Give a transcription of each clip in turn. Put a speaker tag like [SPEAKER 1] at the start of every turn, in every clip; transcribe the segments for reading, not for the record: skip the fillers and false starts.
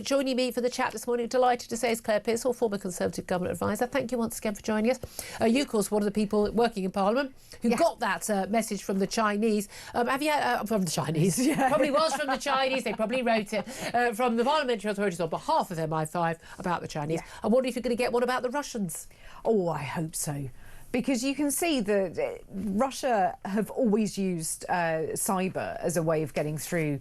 [SPEAKER 1] Joining me for the chat this morning, delighted to say, is Claire Pearsall, former Conservative Government Advisor. Thank you once again for joining us. You, of course, one of the people working in Parliament who got that message from the Chinese. Have you from the Chinese? Probably was from the Chinese. They probably wrote it from the parliamentary authorities on behalf of MI5 about the Chinese. I wonder if you're going to get one about the Russians.
[SPEAKER 2] Oh, I hope so. Because you can see that Russia have always used cyber as a way of getting through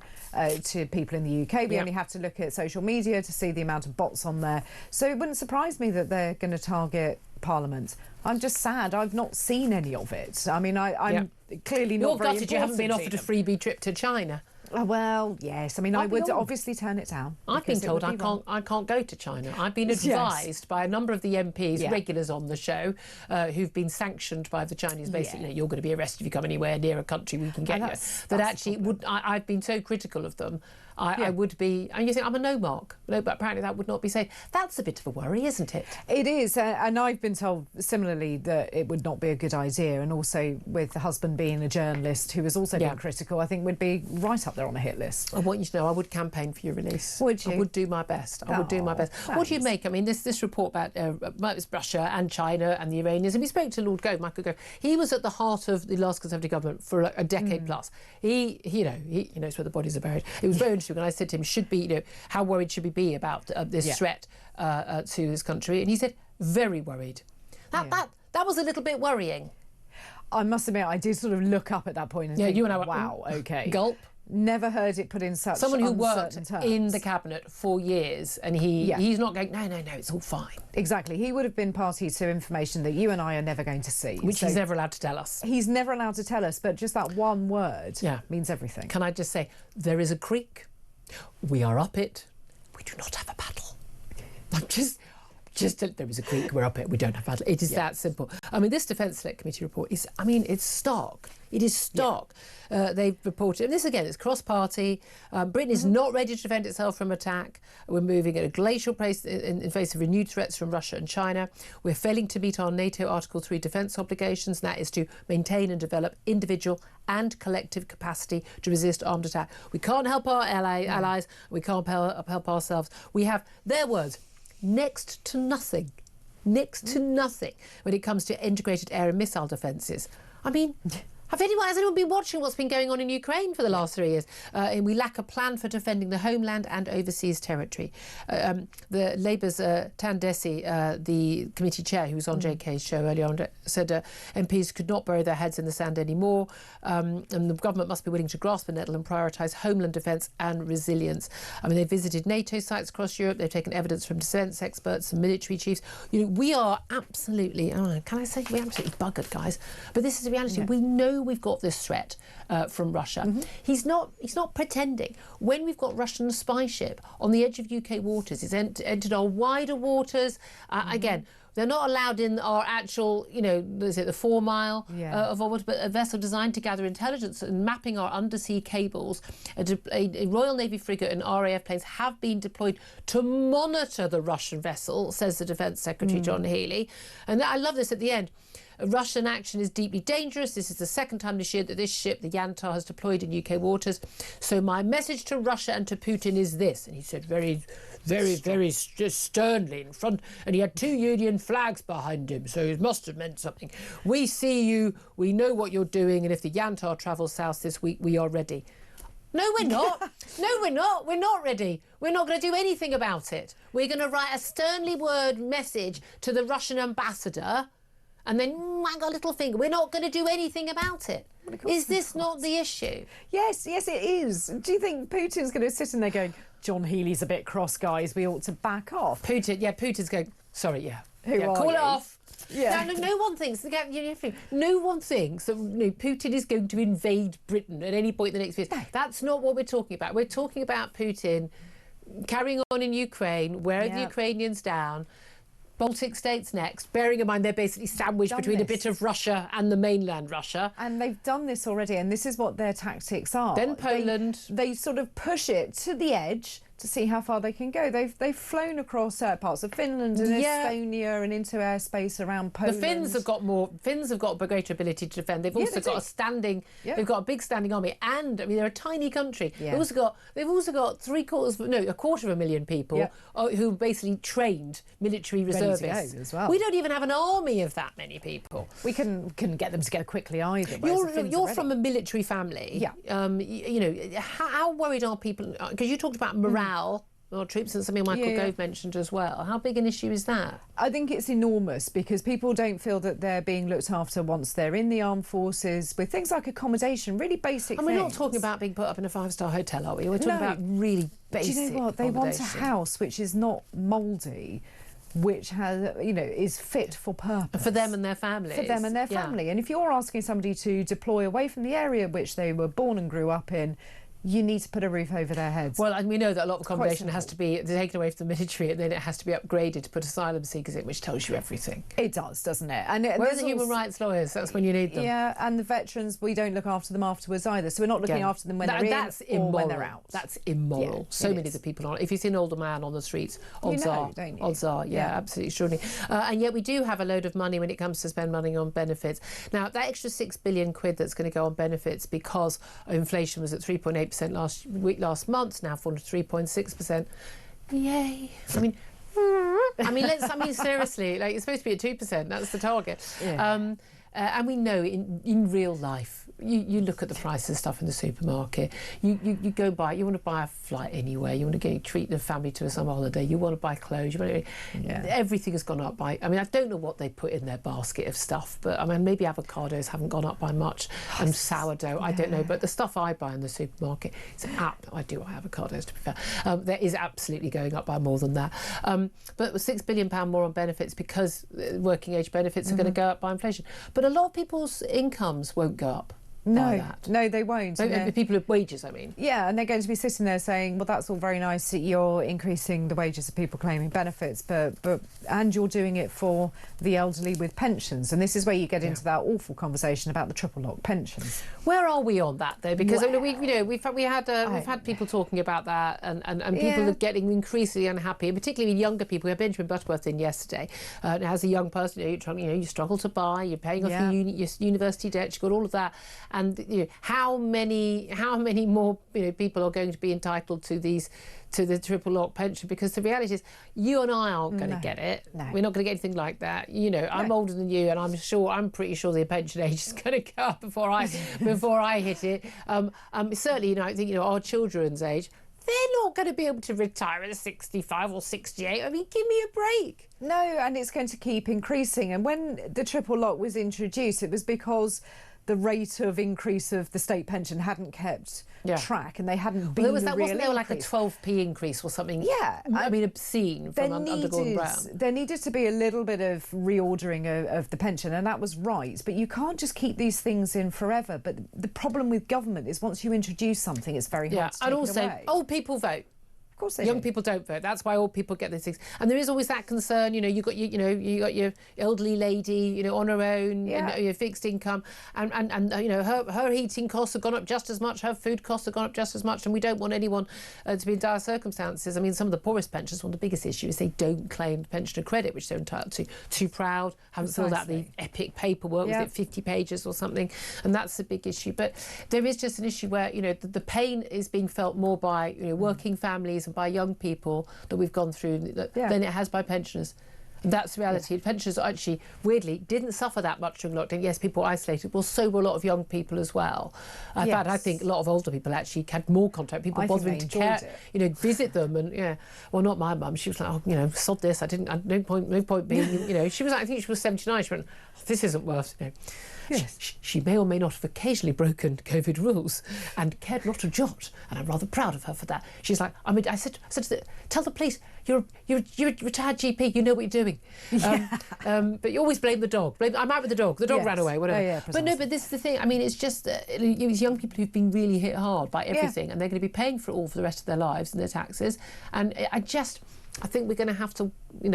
[SPEAKER 2] to people in the UK. We only have to look at social media to see the amount of bots on there. So it wouldn't surprise me that they're going to target Parliament. I'm just sad I've not seen any of it. I mean, I'm clearly not very important.
[SPEAKER 1] You haven't been offered a freebie trip to China.
[SPEAKER 2] Well, yes. I mean, I would obviously turn it down.
[SPEAKER 1] I've been told I can't go to China. I've been advised by a number of the MPs, regulars on the show, who've been sanctioned by the Chinese. Basically, you're going to be arrested if you come anywhere near a country we can get you. That actually I've been so critical of them. I would be, and you think I'm a no mark, no, but apparently that would not be safe. That's a bit of a worry, isn't it?
[SPEAKER 2] It is, and I've been told similarly that it would not be a good idea. And also with the husband being a journalist who has also been critical, I think would be right up there on the hit list.
[SPEAKER 1] I want you to know I would campaign for your release.
[SPEAKER 2] Would you?
[SPEAKER 1] I would do my best. I would do my best. Thanks. What do you make? I mean, this report about Russia and China and the Iranians, and we spoke to Lord Gove, Michael Gove. He was at the heart of the last Conservative government for a decade plus. He knows where the bodies are buried. It was very interesting when I said to him, how worried should we be about this threat to his country? And he said, very worried. That was a little bit worrying.
[SPEAKER 2] I must admit, I did sort of look up at that point and think,
[SPEAKER 1] you and I were,
[SPEAKER 2] wow, okay.
[SPEAKER 1] Gulp.
[SPEAKER 2] Never heard it put in such
[SPEAKER 1] someone who worked
[SPEAKER 2] terms.
[SPEAKER 1] In the cabinet for years, and he's not going, no, it's all fine.
[SPEAKER 2] Exactly. He would have been party to information that you and I are never going to see.
[SPEAKER 1] Which he's never allowed to tell us.
[SPEAKER 2] He's never allowed to tell us, but just that one word means everything.
[SPEAKER 1] Can I just say, there is a creek. We are up it. We do not have a paddle. There is a creek, we're up it, we don't have a paddle. It is that simple. I mean, this Defence Select Committee report is, it's stark. It is stark. They've reported, and this again, it's cross-party. Britain is not ready to defend itself from attack. We're moving at a glacial pace in face of renewed threats from Russia and China. We're failing to meet our NATO Article 3 defence obligations, and that is to maintain and develop individual and collective capacity to resist armed attack. We can't help our allies. We can't help ourselves. We have, their words, next to nothing when it comes to integrated air and missile defences. I mean, has anyone been watching what's been going on in Ukraine for the last 3 years? And we lack a plan for defending the homeland and overseas territory. The Labour's Tan Desi, the committee chair who was on JK's show earlier on, said MPs could not bury their heads in the sand anymore, and the government must be willing to grasp the nettle and prioritise homeland defence and resilience. I mean, they visited NATO sites across Europe. They've taken evidence from defence experts and military chiefs. We are absolutely, can I say we're absolutely buggered, guys? But this is the reality. We know we've got this threat from Russia. He's not pretending. When we've got Russian spy ship on the edge of UK waters, it's entered our wider waters. Again, they're not allowed in our actual, the 4 mile of our water, but a vessel designed to gather intelligence and mapping our undersea cables. A Royal Navy frigate and RAF planes have been deployed to monitor the Russian vessel, says the Defence Secretary John Healey. And I love this at the end. Russian action is deeply dangerous. This is the second time this year that this ship, the Yantar, has deployed in UK waters. So my message to Russia and to Putin is this. And he said very, very, very sternly in front. And he had 2 Union flags behind him. So it must have meant something. We see you. We know what you're doing. And if the Yantar travels south this week, we are ready. No, we're not. No, we're not. We're not ready. We're not going to do anything about it. We're going to write a sternly worded message to the Russian ambassador and then wag a little finger. We're not going to do anything about it. Is this not the issue?
[SPEAKER 2] Yes, it is. Do you think Putin's going to sit in there going, John Healey's a bit cross, guys, we ought to back off?
[SPEAKER 1] Putin's going, sorry,
[SPEAKER 2] call
[SPEAKER 1] it off.
[SPEAKER 2] Yeah.
[SPEAKER 1] No one thinks that Putin is going to invade Britain at any point in the next years. No. That's not what we're talking about. We're talking about Putin carrying on in Ukraine, wearing the Ukrainians down, Baltic states next, bearing in mind they're basically sandwiched between a bit of Russia and the mainland Russia.
[SPEAKER 2] And they've done this already, and this is what their tactics are.
[SPEAKER 1] Then Poland.
[SPEAKER 2] They sort of push it to the edge, to see how far they can go. They've flown across parts of Finland and Estonia and into airspace around Poland.
[SPEAKER 1] The Finns have got more. Finns have got a greater ability to defend. They've also got a standing. They've got a big standing army, and I mean they're a tiny country. They've also got a quarter of a million people who basically trained military reservists
[SPEAKER 2] as well.
[SPEAKER 1] We don't even have an army of that many people.
[SPEAKER 2] We can get them together quickly either.
[SPEAKER 1] You're from a military family. You know, how worried are people? Because you talked about morale. Or troops, and something Michael Gove mentioned as well. How big an issue is that?
[SPEAKER 2] I think it's enormous because people don't feel that they're being looked after once they're in the armed forces with things like accommodation, really basic things.
[SPEAKER 1] And we're not talking about being put up in a 5-star hotel, are we? We're talking about really basic.
[SPEAKER 2] Do you know what? They want a house which is not mouldy, which has, you know, is fit for purpose.
[SPEAKER 1] For them and their families.
[SPEAKER 2] For them and their family. And if you're asking somebody to deploy away from the area which they were born and grew up in, you need to put a roof over their heads.
[SPEAKER 1] Well, and we know that a lot of accommodation has to be taken away from the military, and then it has to be upgraded to put asylum seekers in, which tells you everything.
[SPEAKER 2] It does, doesn't it? And
[SPEAKER 1] where are the human rights lawyers? That's when you need them.
[SPEAKER 2] Yeah, and the veterans, we don't look after them afterwards either. So we're not looking after them when they're in or when they're out.
[SPEAKER 1] That's immoral. So many of the people on. If you see an older man on the streets, odds are, absolutely, surely. And yet we do have a load of money when it comes to spend money on benefits. Now that extra £6 billion that's going to go on benefits because inflation was at 3.8% last month, now fallen to 3.6%. Yay! I mean, seriously, like it's supposed to be at 2%. That's the target. And we know in real life, you look at the price of stuff in the supermarket. You go buy. You want to buy a flight anywhere. You want to go treat the family to a summer holiday. You want to buy clothes. Everything has gone up by. I mean, I don't know what they put in their basket of stuff, but I mean, maybe avocados haven't gone up by much, and sourdough. I don't know, but the stuff I buy in the supermarket, I do buy avocados to be fair. There is absolutely going up by more than that. But £6 billion more on benefits because working age benefits are going to go up by inflation. But a lot of people's incomes won't go up.
[SPEAKER 2] No, they won't.
[SPEAKER 1] People with wages, I mean.
[SPEAKER 2] Yeah, and they're going to be sitting there saying, well, that's all very nice that you're increasing the wages of people claiming benefits, and you're doing it for the elderly with pensions. And this is where you get into that awful conversation about the triple lock pensions.
[SPEAKER 1] Where are we on that though? Because we've had people talking about that, and people are getting increasingly unhappy, and particularly younger people. We had Benjamin Butterworth in yesterday. As a young person, you struggle to buy, you're paying off your university debt, you've got all of that. And how many more people are going to be entitled to the triple lock pension? Because the reality is, you and I aren't going to get it. No. We're not going to get anything like that. I'm older than you, and I'm pretty sure the pension age is going to go up before I hit it. Certainly, I think our children's age. They're not going to be able to retire at 65 or 68. I mean, give me a break.
[SPEAKER 2] No, and it's going to keep increasing. And when the triple lock was introduced, it was because the rate of increase of the state pension hadn't kept track, and they hadn't been
[SPEAKER 1] wasn't there like a 12p increase or something?
[SPEAKER 2] Yeah,
[SPEAKER 1] I mean, obscene from under Gordon Brown.
[SPEAKER 2] There needed to be a little bit of reordering of the pension, and that was right. But you can't just keep these things in forever. But the problem with government is once you introduce something, it's very hard to take
[SPEAKER 1] and also
[SPEAKER 2] it away.
[SPEAKER 1] Old people vote.
[SPEAKER 2] Of course they
[SPEAKER 1] Young
[SPEAKER 2] do.
[SPEAKER 1] people don't vote. That's why old people get these things. And there is always that concern. You got your elderly lady, on her own, your fixed income, and her heating costs have gone up just as much. Her food costs have gone up just as much, and we don't want anyone to be in dire circumstances. I mean, some of the poorest pensioners, one of the biggest issues is they don't claim pensioner credit, which they're entitled to. Too proud, haven't filled out the epic paperwork, was it 50 pages or something, and that's a big issue. But there is just an issue where the pain is being felt more by working families and by young people that we've gone through than it has by pensioners. And that's the reality. Pensioners actually, weirdly, didn't suffer that much during lockdown. Yes, people were isolated. Well, so were a lot of young people as well. In fact, I think a lot of older people actually had more contact. People bothering to care, visit them. And well, not my mum. She was like, sod this. No point being, she was like, I think she was 79. She went, this isn't worth, Yes. She may or may not have occasionally broken COVID rules and cared not a jot, and I'm rather proud of her for that. She's like, I said tell the police you're a retired GP, you know what you're doing. But you always blame the dog. I'm out with the dog. The dog ran away, whatever. But this is the thing. I mean, it's just it's young people who've been really hit hard by everything, and they're going to be paying for it all for the rest of their lives and their taxes. And I think we're going to have to,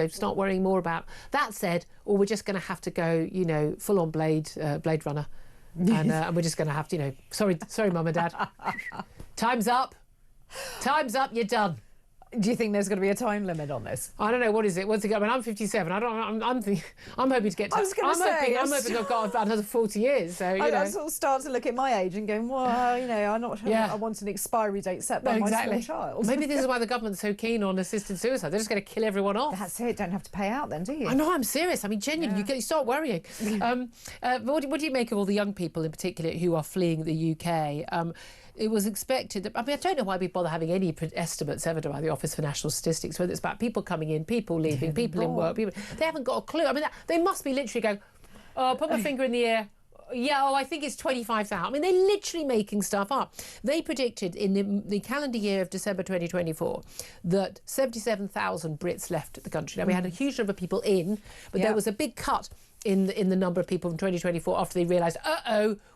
[SPEAKER 1] start worrying more about that said, or we're just going to have to go, full on Blade Runner, and we're just going to have to, sorry, Mum and Dad, time's up, you're done.
[SPEAKER 2] Do you think there's going to be a time limit on this?
[SPEAKER 1] I don't know. What is it? What's it go? I mean, I'm 57. I'm hoping to get to... I'm hoping I've got about another 40 years. So,
[SPEAKER 2] I sort of start to look at my age and going, well, you know, I want an expiry date set by my small child.
[SPEAKER 1] Maybe this is why the government's so keen on assisted suicide. They're just going to kill everyone off.
[SPEAKER 2] That's it. Don't have to pay out then, do you?
[SPEAKER 1] I know, I'm serious. I mean, genuinely, you start worrying. What do you make of all the young people in particular who are fleeing the UK? It was expected that, I mean, I don't know why we bother having any estimates ever by the Office for National Statistics, whether it's about people coming in, people leaving, people in work. They haven't got a clue. I mean, they must be literally going, oh, put my finger in the air. Yeah, I think it's 25,000. I mean, they're literally making stuff up. They predicted in the calendar year of December 2024 that 77,000 Brits left the country. Now, we had a huge number of people in, but there was a big cut in the number of people from 2024 after they realised,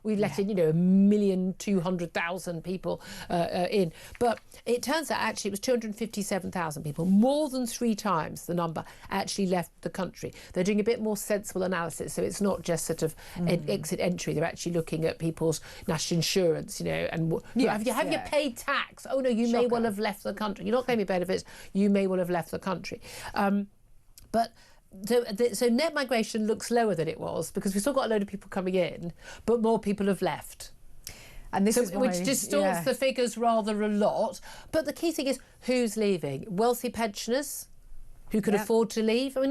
[SPEAKER 1] we've let in, 1,200,000 people in. But it turns out actually it was 257,000 people, more than 3 times the number actually left the country. They're doing a bit more sensible analysis, so it's not just sort of exit entry. They're actually looking at people's national insurance, and have you paid tax? Oh no, you may well have left the country. You're not claiming benefits. You may well have left the country. So net migration looks lower than it was because we've still got a load of people coming in, but more people have left. And this is why, which distorts the figures rather a lot. But the key thing is who's leaving? Wealthy pensioners who can afford to leave. I mean,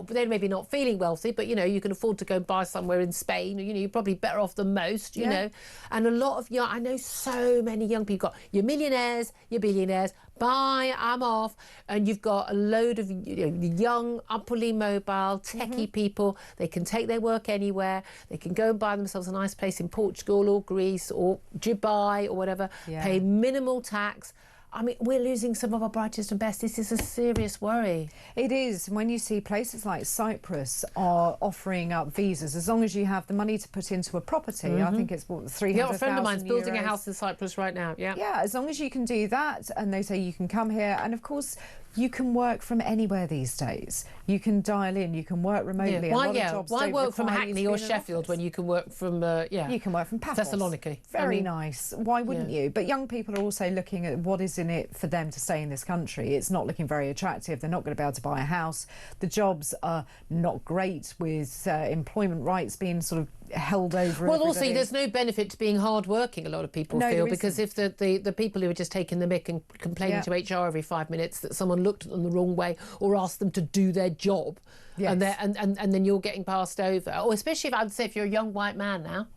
[SPEAKER 1] they're maybe not feeling wealthy, but you can afford to go and buy somewhere in Spain. You're probably better off than most. You know, and a lot of I know so many young people. Got your millionaires, your billionaires. Bye, I'm off. And you've got a load of young, upperly mobile, techie people. They can take their work anywhere. They can go and buy themselves a nice place in Portugal or Greece or Dubai or whatever. Pay minimal tax. I mean, we're losing some of our brightest and best. This is a serious worry.
[SPEAKER 2] It is. When you see places like Cyprus are offering up visas, as long as you have the money to put into a property, I think it's what, 300,000
[SPEAKER 1] a friend of mine's building a house in Cyprus right now.
[SPEAKER 2] Yeah, as long as you can do that, and they say you can come here, and of course you can work from anywhere these days. You can dial in, you can work remotely.
[SPEAKER 1] Why work from Hackney or Sheffield when you can work from
[SPEAKER 2] you can work from Paphos.
[SPEAKER 1] Thessaloniki.
[SPEAKER 2] Very nice. Why wouldn't you? But young people are also looking at what is in it for them to stay in this country. It's not looking very attractive. They're not going to be able to buy a house. The jobs are not great, with employment rights being sort of held over.
[SPEAKER 1] Well, also there's no benefit to being hard working, a lot of people feel, because if the people who are just taking the mick and complaining to HR every 5 minutes that someone looked at them the wrong way or asked them to do their job, and then you're getting passed over, or especially if you're a young white man now.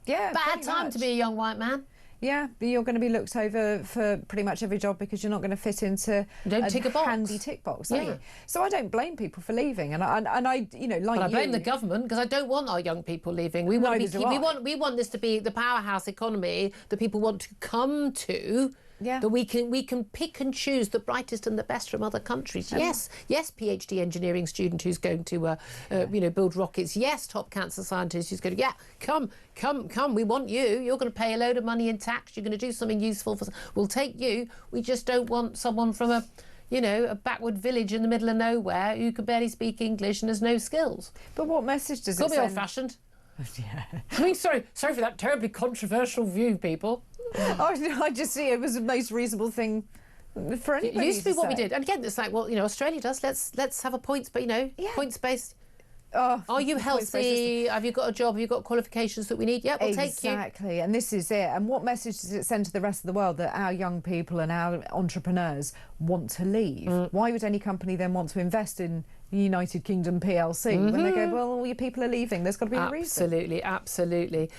[SPEAKER 1] Bad time to be a young white man.
[SPEAKER 2] Yeah, but you're going to be looked over for pretty much every job because you're not going to fit into a handy tick box, are you? So I don't blame people for leaving, and I like
[SPEAKER 1] but I blame the government because I don't want our young people leaving. We want this to be the powerhouse economy that people want to come to. That we can pick and choose the brightest and the best from other countries. Yes, PhD engineering student who's going to build rockets. Yes, top cancer scientist who's going to come. We want you. You're going to pay a load of money in tax. You're going to do something useful for. We'll take you. We just don't want someone from a backward village in the middle of nowhere who can barely speak English and has no skills.
[SPEAKER 2] But what message does it send?
[SPEAKER 1] Call me old-fashioned. I mean, sorry for that terribly controversial view, people.
[SPEAKER 2] I just see it was the most reasonable thing for anybody.
[SPEAKER 1] It used to be what we did, and again, it's like, well, Australia does. Let's have a points, but points based. Are you healthy? Have you got a job? Have you got qualifications that we need? Yeah, we'll take you.
[SPEAKER 2] Exactly, and this is it. And what message does it send to the rest of the world that our young people and our entrepreneurs want to leave? Why would any company then want to invest in United Kingdom PLC when they go, well, all your people are leaving? There's got to be a reason.
[SPEAKER 1] Absolutely.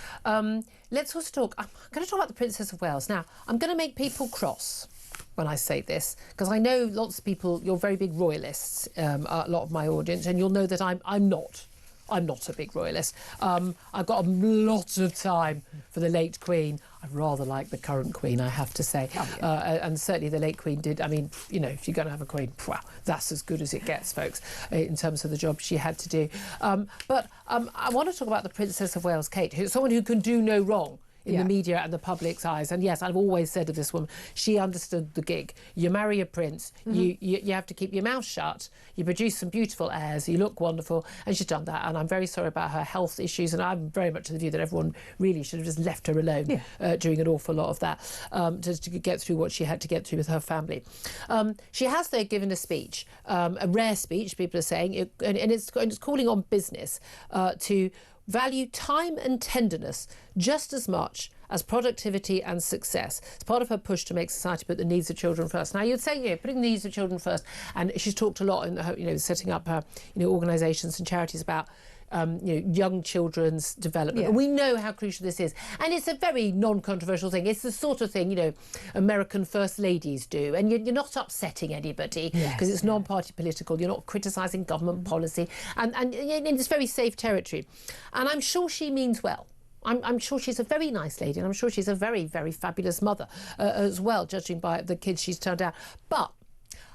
[SPEAKER 1] Let's also talk. I'm going to talk about the Princess of Wales. Now, I'm going to make people cross when I say this, because I know lots of people, you're very big royalists, a lot of my audience, and you'll know that I'm not a big royalist. I've got a lot of time for the late Queen. I rather like the current Queen, I have to say. And certainly the late Queen did. I mean, if you're going to have a Queen, wow, that's as good as it gets, folks, in terms of the job she had to do. But I want to talk about the Princess of Wales, Kate, who's someone who can do no wrong in the media and the public's eyes. And yes, I've always said of this woman, she understood the gig. You marry a prince, you have to keep your mouth shut, you produce some beautiful heirs, you look wonderful, and she's done that. And I'm very sorry about her health issues, and I'm very much of the view that everyone really should have just left her alone during an awful lot of that, to get through what she had to get through with her family. She has, though, given a speech, a rare speech, people are saying, and it's calling on business to value time and tenderness just as much as productivity and success. It's part of her push to make society put the needs of children first. Now, you'd say, putting the needs of children first, and she's talked a lot in her, setting up her, organisations and charities about young children's development. And we know how crucial this is. And it's a very non-controversial thing. It's the sort of thing, American first ladies do. And you're not upsetting anybody because it's non-party political. You're not criticising government policy. And it's very safe territory. And I'm sure she means well. I'm sure she's a very nice lady, and I'm sure she's a very, very fabulous mother as well, judging by the kids she's turned out. But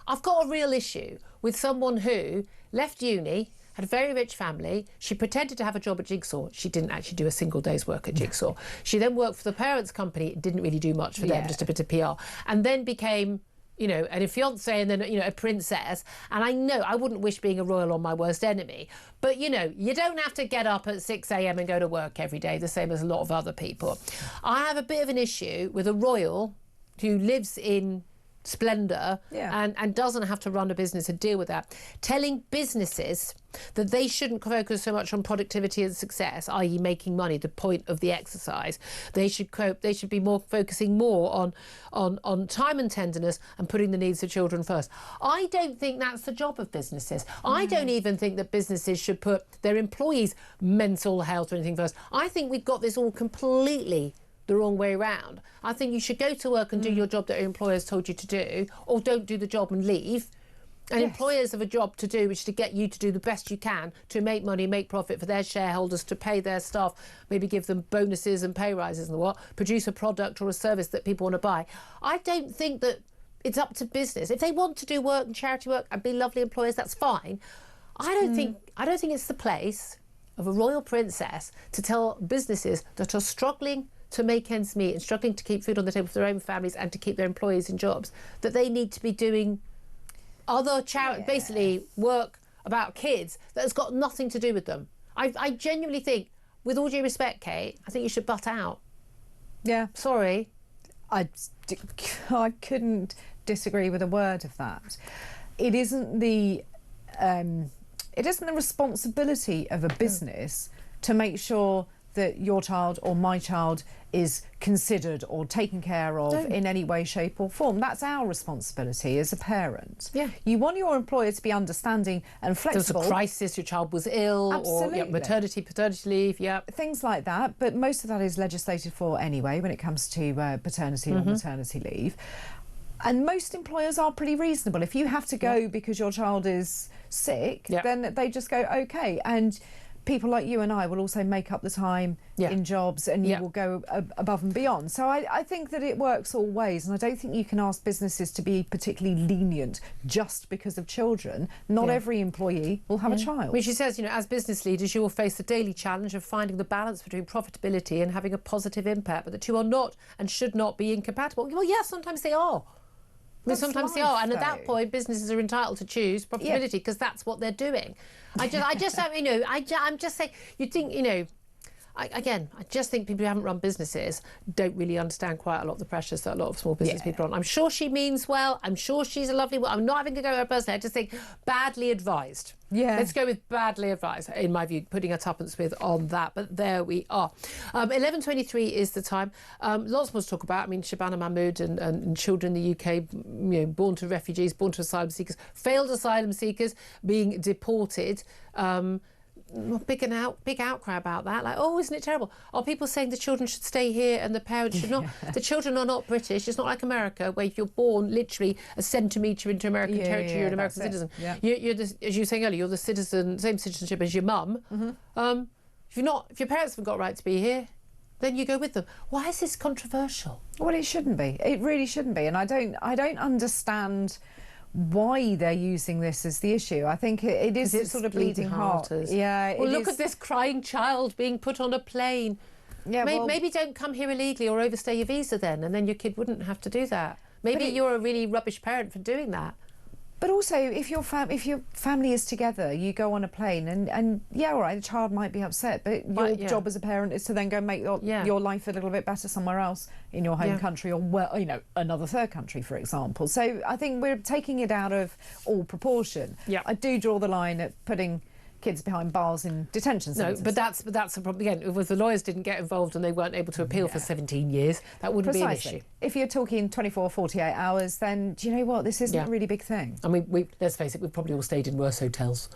[SPEAKER 1] I've got a real issue with someone who left uni, had a very rich family. She pretended to have a job at Jigsaw. She didn't actually do a single day's work at Jigsaw. She then worked for the parents' company. It didn't really do much for them, just a bit of PR. And then became, a fiancée and then, a princess. And I know I wouldn't wish being a royal on my worst enemy. But, you don't have to get up at 6 a.m. and go to work every day, the same as a lot of other people. I have a bit of an issue with a royal who lives in splendour and doesn't have to run a business and deal with that, telling businesses that they shouldn't focus so much on productivity and success, i.e. making money, the point of the exercise. They should be focusing more on time and tenderness and putting the needs of children first. I don't think that's the job of businesses. I don't even think that businesses should put their employees' mental health or anything first. I think we've got this all completely the wrong way around. I think you should go to work and do your job that your employers told you to do, or don't do the job and leave. And employers have a job to do, which is to get you to do the best you can to make money, make profit for their shareholders, to pay their staff, maybe give them bonuses and pay rises and produce a product or a service that people want to buy. I don't think that it's up to business. If they want to do work and charity work and be lovely employers, that's fine. I don't think it's the place of a royal princess to tell businesses that are struggling to make ends meet and struggling to keep food on the table for their own families and to keep their employees in jobs, that they need to be doing other basically work about kids that has got nothing to do with them. I genuinely think, with all due respect, Kate, I think you should butt out. Yeah. Sorry.
[SPEAKER 2] I couldn't disagree with a word of that. It isn't the responsibility of a business to make sure that your child or my child is considered or taken care of in any way, shape or form. That's our responsibility as a parent.
[SPEAKER 1] Yeah.
[SPEAKER 2] You want your employer to be understanding and flexible.
[SPEAKER 1] There was a crisis, your child was ill,
[SPEAKER 2] Absolutely.
[SPEAKER 1] or maternity, paternity leave,
[SPEAKER 2] things like that, but most of that is legislated for anyway when it comes to paternity or maternity leave. And most employers are pretty reasonable. If you have to go because your child is sick, then they just go, OK. And people like you and I will also make up the time in jobs, and you will go above and beyond. So I think that it works all ways, and I don't think you can ask businesses to be particularly lenient just because of children. Not every employee will have a child.
[SPEAKER 1] Which she says, as business leaders, you will face the daily challenge of finding the balance between profitability and having a positive impact, but the two are not and should not be incompatible. Well, yeah, sometimes they are. Sometimes they are, and at that point, businesses are entitled to choose profitability because that's what they're doing. I'm just saying. You think, I just think people who haven't run businesses don't really understand quite a lot of the pressures that a lot of small business people are on. I'm sure she means well. I'm sure she's a lovely woman. I'm not having to go at her personally. I just think badly advised. Yeah. Let's go with badly advised, in my view, putting a tuppence with on that. But there we are. 11:23 is the time. Lots more to talk about. I mean, Shabana Mahmood and children in the UK, born to refugees, born to asylum seekers, failed asylum seekers being deported. Big outcry about that. Like, oh, isn't it terrible? Are people saying the children should stay here and the parents should not? The children are not British. It's not like America, where if you're born literally a centimetre into American territory, you're an American citizen. Yeah. You're as you were saying earlier, you're the citizen, same citizenship as your mum. If your parents haven't got right to be here, then you go with them. Why is this controversial?
[SPEAKER 2] Well, it shouldn't be. It really shouldn't be. And I don't understand why they're using this as the issue. I think it is sort of bleeding heart.
[SPEAKER 1] Yeah. Well, look at this crying child being put on a plane.
[SPEAKER 2] Yeah,
[SPEAKER 1] maybe don't come here illegally or overstay your visa then, and then your kid wouldn't have to do that. Maybe you're a really rubbish parent for doing that.
[SPEAKER 2] But also, if your family is together, you go on a plane, and yeah, all right, the child might be upset, but your job as a parent is to then go make your life a little bit better somewhere else in your home country, or another third country, for example. So I think we're taking it out of all proportion.
[SPEAKER 1] Yeah.
[SPEAKER 2] I do draw the line at putting kids behind bars in detention centres.
[SPEAKER 1] No, but that's a problem. Again, if the lawyers didn't get involved and they weren't able to appeal for 17 years, that wouldn't be an issue.
[SPEAKER 2] If you're talking 24, 48 hours, then do you know what? This isn't a really big thing.
[SPEAKER 1] I mean, let's face it, we've probably all stayed in worse hotels.